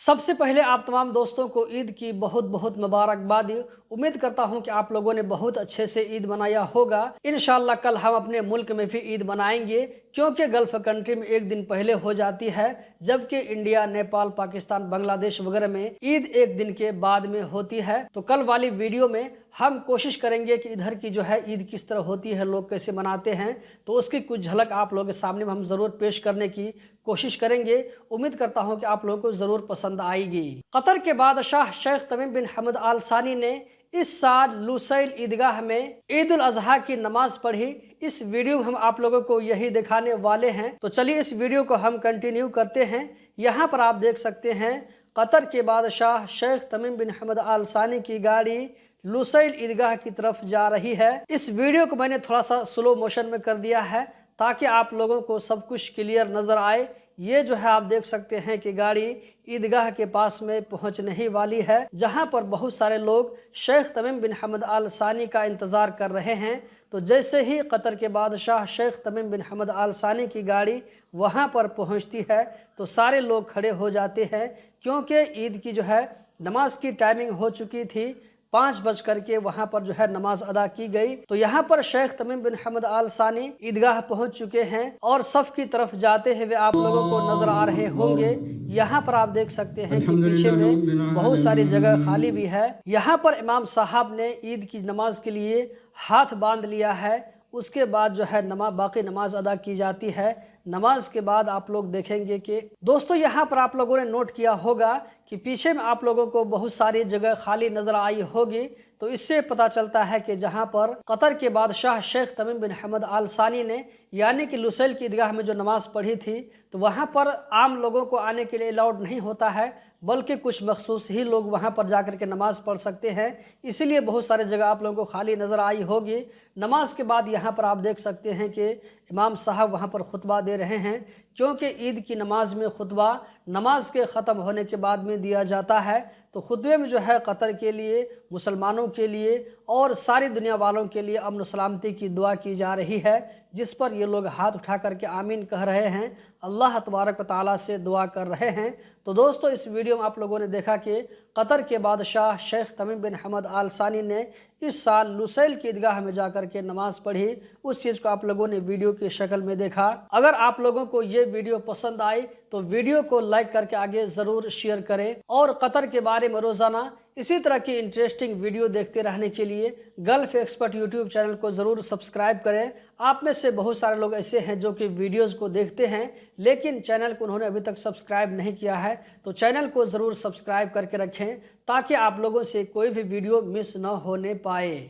सबसे पहले आप तमाम दोस्तों को ईद की बहुत बहुत मुबारकबाद। उम्मीद करता हूं कि आप लोगों ने बहुत अच्छे से ईद मनाया होगा। इंशाल्लाह कल हम अपने मुल्क में भी ईद मनाएंगे, क्योंकि गल्फ़ कंट्री में एक दिन पहले हो जाती है, जबकि इंडिया, नेपाल, पाकिस्तान, बांग्लादेश वगैरह में ईद एक दिन के बाद में होती है। तो कल वाली वीडियो में हम कोशिश करेंगे कि इधर की जो है ईद किस तरह होती है, लोग कैसे मनाते हैं, तो उसकी कुछ झलक आप लोगों के सामने में हम ज़रूर पेश करने की कोशिश करेंगे। उम्मीद करता हूं कि आप लोगों को ज़रूर पसंद आएगी। कतर के बादशाह शेख तमीम बिन हमद आल सानी ने इस साल लुसैल ईदगाह में ईद उल अजहा की नमाज पढ़ी। इस वीडियो में हम आप लोगों को यही दिखाने वाले हैं। तो चलिए इस वीडियो को हम कंटिन्यू करते हैं। यहाँ पर आप देख सकते हैं कतर के बादशाह शेख तमीम बिन हमद आल सानी की गाड़ी लुसैल ईदगाह की तरफ जा रही है। इस वीडियो को मैंने थोड़ा सा स्लो मोशन में कर दिया है ताकि आप लोगों को सब कुछ क्लियर नज़र आए। ये जो है आप देख सकते हैं कि गाड़ी ईदगाह के पास में पहुंचने ही वाली है, जहां पर बहुत सारे लोग शेख तमीम बिन हमद आल सानी का इंतज़ार कर रहे हैं। तो जैसे ही कतर के बादशाह शेख तमीम बिन हमद आल सानी की गाड़ी वहां पर पहुंचती है तो सारे लोग खड़े हो जाते हैं, क्योंकि ईद की जो है नमाज की टाइमिंग हो चुकी थी। 5 बज करके वहाँ पर जो है नमाज अदा की गई। तो यहाँ पर शेख तमीम बिन हमद आल सानी ईदगाह पहुँच चुके हैं और सफ़ की तरफ जाते हुए आप लोगों को नज़र आ रहे होंगे। यहाँ पर आप देख सकते हैं कि पीछे में बहुत सारी जगह खाली भी है। यहाँ पर इमाम साहब ने ईद की नमाज के लिए हाथ बांध लिया है। उसके बाद जो है बाकी नमाज अदा की जाती है। नमाज के बाद आप लोग देखेंगे कि दोस्तों यहाँ पर आप लोगों ने नोट किया होगा कि पीछे में आप लोगों को बहुत सारी जगह खाली नजर आई होगी। तो इससे पता चलता है कि जहाँ पर कतर के बादशाह शेख तमीम बिन हमद आल सानी ने यानी कि लुसैल की ईदगाह में जो नमाज पढ़ी थी, तो वहाँ पर आम लोगों को आने के लिए अलाउड नहीं होता है, बल्कि कुछ मखसूस ही लोग वहाँ पर जाकर के नमाज पढ़ सकते हैं। इसीलिए बहुत सारे जगह आप लोगों को खाली नज़र आई होगी। नमाज के बाद यहाँ पर आप देख सकते हैं कि इमाम साहब वहाँ पर खुतबा दे रहे हैं, क्योंकि ईद की नमाज में खुतबा नमाज के ख़त्म होने के बाद में दिया जाता है। तो खुतबे में जो है कतर के लिए, मुसलमानों के लिए और सारी दुनिया वालों के लिए अमन सलामती की दुआ की जा रही है, जिस पर ये लोग हाथ उठा करके आमीन कह रहे हैं, अल्लाह तबारक व तआला से दुआ कर रहे हैं। तो दोस्तों इस वीडियो में आप लोगों ने देखा कि कतर के बादशाह शेख तमीम बिन हमद आल सानी ने इस साल लुसैल की ईदगाह में जाकर के नमाज पढ़ी। उस चीज़ को आप लोगों ने वीडियो की शक्ल में देखा। अगर आप लोगों को ये वीडियो पसंद आई तो वीडियो को लाइक करके आगे ज़रूर शेयर करें, और कतर के बारे में रोज़ाना इसी तरह की इंटरेस्टिंग वीडियो देखते रहने के लिए गल्फ़ एक्सपर्ट यूट्यूब चैनल को ज़रूर सब्सक्राइब करें। आप में से बहुत सारे लोग ऐसे हैं जो कि वीडियोज़ को देखते हैं लेकिन चैनल को उन्होंने अभी तक सब्सक्राइब नहीं किया है, तो चैनल को ज़रूर सब्सक्राइब करके रखें ताकि आप लोगों से कोई भी वीडियो मिस न होने पाए।